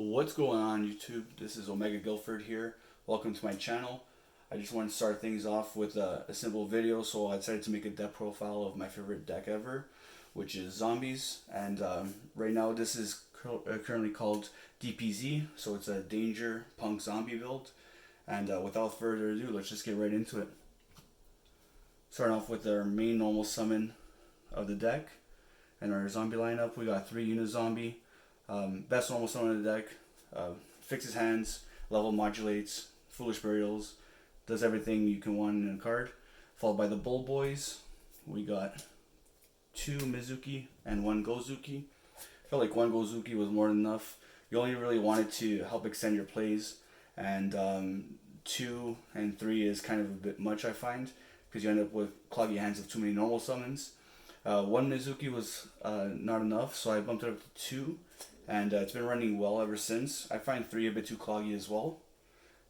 What's going on YouTube? This is Omega Guilford here. Welcome to my channel. I just want to start things off with a simple video, so I decided to make a deck profile of my favorite deck ever, which is zombies. And right now this is currently called D.P.Z, so it's a danger punk zombie build. And without further ado, let's just get right into it. Starting off with our main normal summon of the deck. And our zombie lineup, we got 3 unit zombie. Best normal summon of the deck, fixes hands, level modulates, foolish burials, does everything you can want in a card. Followed by the Bull Boys, we got 2 Mizuki and 1 Gozuki. I felt like 1 Gozuki was more than enough. You only really wanted to help extend your plays, and 2 and 3 is kind of a bit much, I find, because you end up with cloggy hands of too many normal summons. 1 Mizuki was not enough, so I bumped it up to 2, and it's been running well ever since. I find 3 a bit too cloggy as well.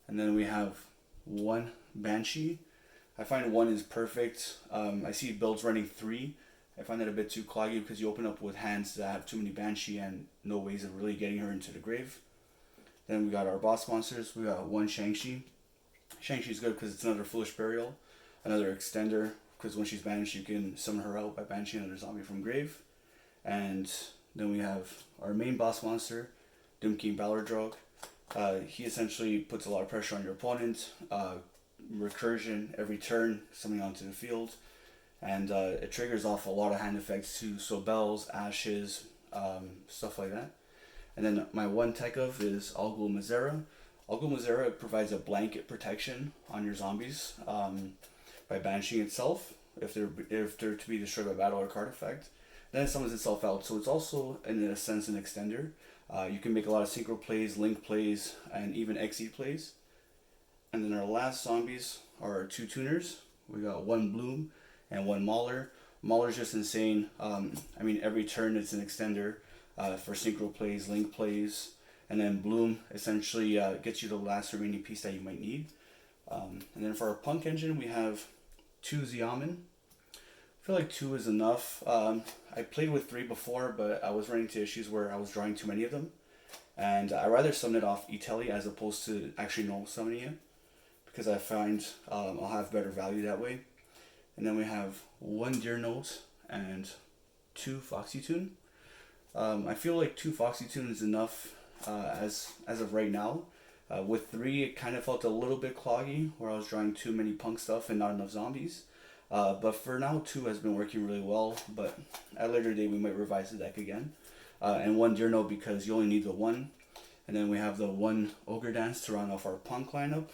And then we have 1 Banshee. I find 1 is perfect. I see builds running 3. I find that a bit too cloggy because you open up with hands that have too many Banshee and no ways of really getting her into the grave. Then we got our boss monsters. We got 1 Shang-Chi. Shang-Chi is good because it's another Foolish Burial, another extender, because when she's banished you can summon her out by banishing another zombie from grave. And then we have our main boss monster, King Ballardrog. He essentially puts a lot of pressure on your opponent, recursion every turn, summoning onto the field, and it triggers off a lot of hand effects too, so bells, ashes, stuff like that. And then my 1 Tekov is Al Ghul Mazera. Al Ghul Mazera provides a blanket protection on your zombies by banishing itself if they're to be destroyed by battle or card effect. Then it summons itself out, so it's also in a sense an extender. You can make a lot of synchro plays, link plays, and even exceed plays. And then our last zombies are our 2 tuners. We got 1 Bloom and 1 Mauler. Mauler's just insane. I mean, every turn it's an extender for synchro plays, link plays, and then Bloom essentially gets you the last remaining piece that you might need. And then for our punk engine, we have 2 Xiamen. I feel like 2 is enough. I played with 3 before, but I was running into issues where I was drawing too many of them. And I rather summon it off E-Tele as opposed to actually normal summoning it, because I find I'll have better value that way. And then we have 1 Deer Note and 2 Foxy Tune. I feel like 2 Foxy Tune is enough as of right now. With 3, it kind of felt a little bit cloggy, where I was drawing too many punk stuff and not enough zombies. But for now, 2 has been working really well, but at a later date we might revise the deck again. And 1 Deer Note because you only need the 1. And then we have the 1 Ogre Dance to round off our punk lineup.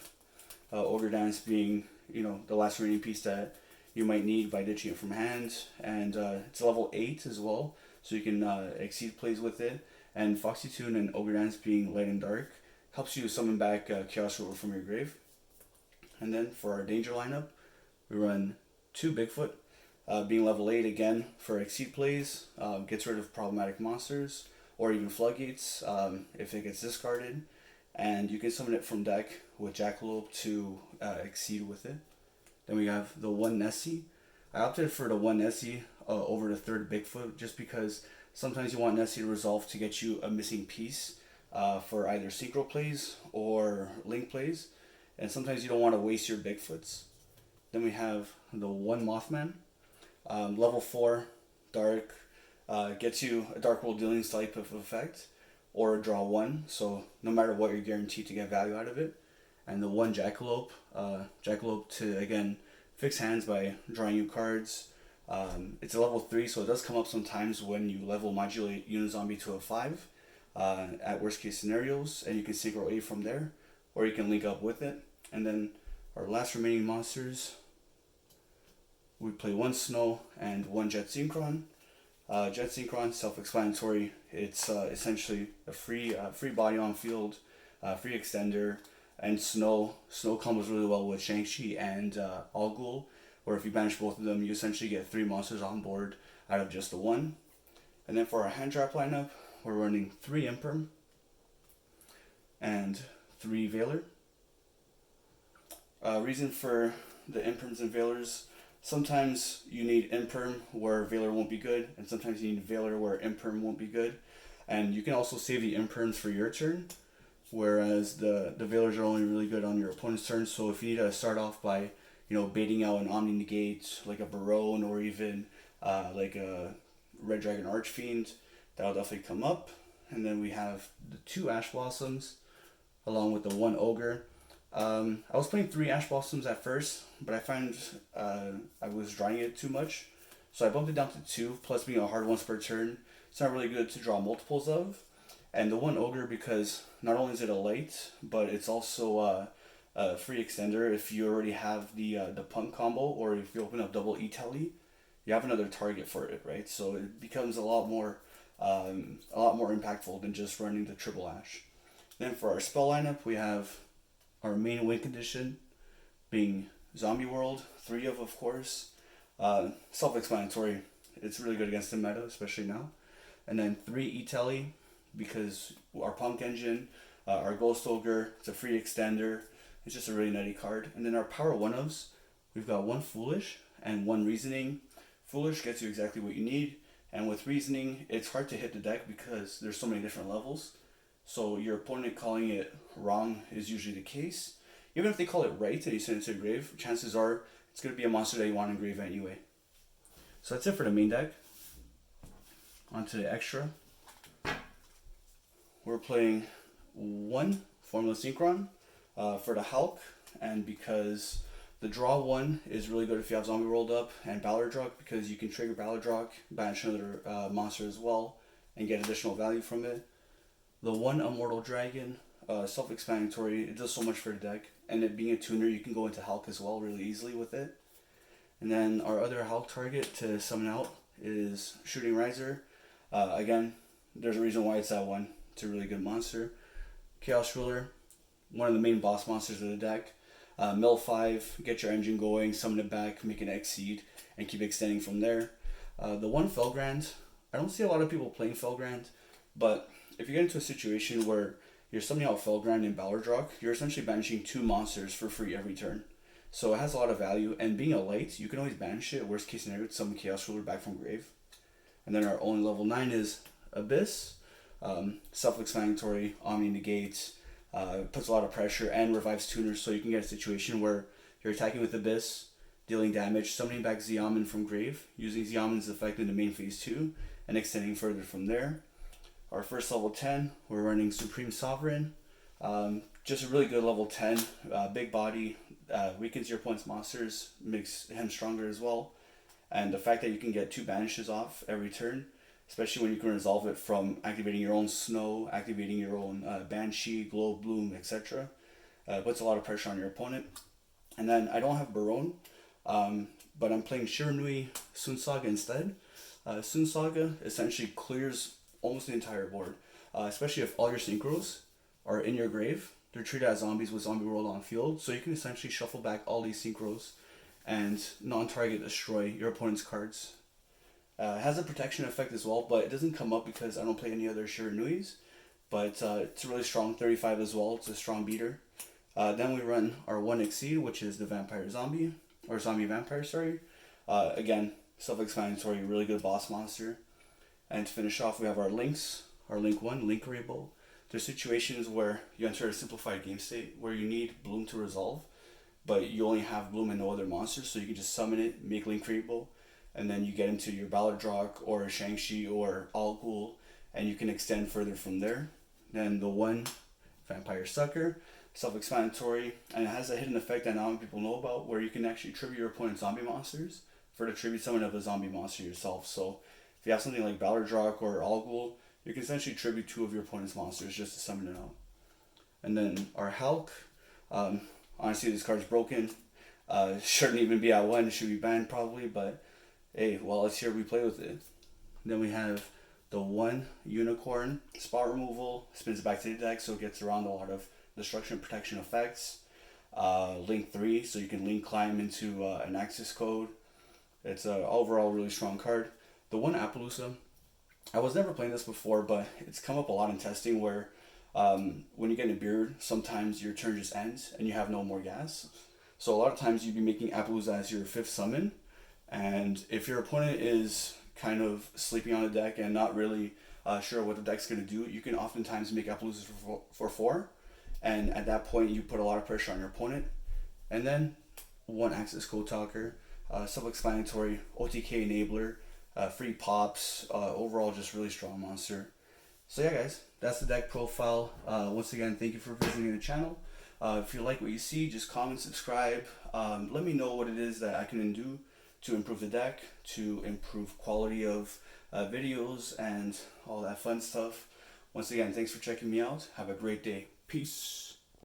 Ogre Dance being, the last remaining piece that you might need by ditching it from hand. And it's level 8 as well, so you can exceed plays with it. And Foxy Tune and Ogre Dance being light and dark helps you summon back Chaos Rover from your grave. And then for our danger lineup, we run 2 Bigfoot, being level 8 again for exceed plays, gets rid of problematic monsters or even floodgates if it gets discarded, and you can summon it from deck with Jackalope to exceed with it. Then we have the 1 Nessie. I opted for the 1 Nessie over the 3rd Bigfoot just because sometimes you want Nessie to resolve to get you a missing piece for either synchro plays or link plays, and sometimes you don't want to waste your Bigfoots. Then we have the 1 Mothman, level 4, dark, gets you a Dark World Dealings type of effect, or a draw 1, so no matter what you're guaranteed to get value out of it. And the 1 Jackalope, Jackalope to again fix hands by drawing you cards. It's a level 3, so it does come up sometimes when you level modulate Unizombie to a 5 at worst case scenarios, and you can synchro A from there, or you can link up with it. And then our last remaining monsters, we play 1 Snow and 1 Jet Synchron. Jet Synchron, self-explanatory. It's essentially a free body on field, free extender, and Snow combos really well with Shang-Chi and Al Ghul, where if you banish both of them, you essentially get 3 monsters on board out of just the 1. And then for our hand trap lineup, we're running 3 Imperm and 3 Veiler. Reason for the Imperms and Veilers: sometimes you need Imperm where Veiler won't be good, and sometimes you need Veiler where Imperm won't be good. And you can also save the imperms for your turn, whereas the veilers are only really good on your opponent's turn. So if you need to start off by, baiting out an Omni Negate, like a Barone, or even like a Red Dragon Archfiend, that'll definitely come up. And then we have the 2 Ash Blossoms, along with the 1 Ogre. I was playing 3 Ash Blossoms at first, but I found I was drawing it too much. So I bumped it down to 2, plus being a hard once per turn. It's not really good to draw multiples of. And the 1 Ogre, because not only is it a light, but it's also a free extender. If you already have the P.U.N.K combo, or if you open up double E-Telly, you have another target for it, right? So it becomes a lot more impactful than just running the triple Ash. Then for our spell lineup, we have our main win condition being Zombie World, 3 of course. Self-explanatory. It's really good against the meta, especially now. And then 3 E-Telly, because our P.U.N.K engine, our Ghost Ogre, it's a free extender. It's just a really nutty card. And then our power 1-ofs, we've got 1 Foolish and 1 Reasoning. Foolish gets you exactly what you need. And with Reasoning, it's hard to hit the deck because there's so many different levels. So your opponent calling it wrong is usually the case. Even if they call it right and you send it to the grave, chances are it's going to be a monster that you want in grave anyway. So that's it for the main deck. On to the extra. We're playing 1 Formula Synchron for the Hulk, and because the draw 1 is really good if you have Zombie rolled up, and Ballardrock because you can trigger Ballardrock, banish another monster as well, and get additional value from it. The 1 Immortal Dragon, self-explanatory, it does so much for the deck, and it being a tuner, you can go into Hulk as well really easily with it. And then our other Hulk target to summon out is Shooting Riser. Again, there's a reason why it's that one. It's a really good monster. Chaos Ruler, one of the main boss monsters of the deck. Mill 5, get your engine going, summon it back, make an Exceed, and keep extending from there. The 1 Felgrand, I don't see a lot of people playing Felgrand, but if you get into a situation where you're summoning out Felgrand and Ballardrock, you're essentially banishing 2 monsters for free every turn. So it has a lot of value, and being a light, you can always banish it. Worst case scenario, summon Chaos Ruler back from grave. And then our only level 9 is Abyss. Self-explanatory, Omni Negates, puts a lot of pressure and revives tuners, so you can get a situation where you're attacking with Abyss, dealing damage, summoning back Xiamen from grave, using Xiamen's effect into main phase 2, and extending further from there. Our first level 10, we're running Supreme Sovereign. Just a really good level 10, big body, weakens your opponent's monsters, makes him stronger as well. And the fact that you can get 2 banishes off every turn, especially when you can resolve it from activating your own Snow, activating your own Banshee, Glow, Bloom, etc. Puts a lot of pressure on your opponent. And then I don't have Barone, but I'm playing Shiranui Sun Saga instead. Sun Saga essentially clears almost the entire board, especially if all your synchros are in your grave. They're treated as zombies with Zombie World on field, so you can essentially shuffle back all these synchros and non-target destroy your opponent's cards. It has a protection effect as well, but it doesn't come up because I don't play any other Shiranuis. But it's really strong, 35 as well. It's a strong beater. Then we run our 1 Exceed, which is the Vampire Zombie, or Zombie Vampire, sorry. Again, self-explanatory, really good boss monster. And to finish off, we have our Links, our Link 1, Link Rainbow. There's situations where you enter a simplified game state where you need Bloom to resolve, but you only have Bloom and no other monsters, so you can just summon it, make Link Rainbow, and then you get into your Ballardrock or Shang-Chi or Al Ghul, and you can extend further from there. Then the 1 Vampire Sucker, self-explanatory, and it has a hidden effect that not many people know about, where you can actually tribute your opponent's zombie monsters for the tribute summon of a zombie monster yourself. So if you have something like Ballardrock or Al Ghul, you can essentially tribute 2 of your opponent's monsters just to summon it out. And then our Hulk, honestly this card's broken. Shouldn't even be at 1, it should be banned probably, but hey, while it's here we play with it. Then we have the 1 Unicorn, spot removal, spins back to the deck so it gets around a lot of destruction and protection effects. Link 3, so you can link climb into an access code. It's an overall really strong card. The 1 Appaloosa, I was never playing this before, but it's come up a lot in testing where when you get in a beard, sometimes your turn just ends and you have no more gas. So a lot of times you'd be making Appaloosa as your 5th summon, and if your opponent is kind of sleeping on the deck and not really sure what the deck's going to do, you can oftentimes make up losers for 4. And at that point, you put a lot of pressure on your opponent. And then 1 Access Code Talker, self-explanatory, OTK enabler, free pops, overall just really strong monster. So yeah guys, that's the deck profile. Once again, thank you for visiting the channel. If you like what you see, just comment, subscribe. Let me know what it is that I can do to improve the deck, to improve quality of videos and all that fun stuff. Once again, thanks for checking me out. Have a great day. Peace.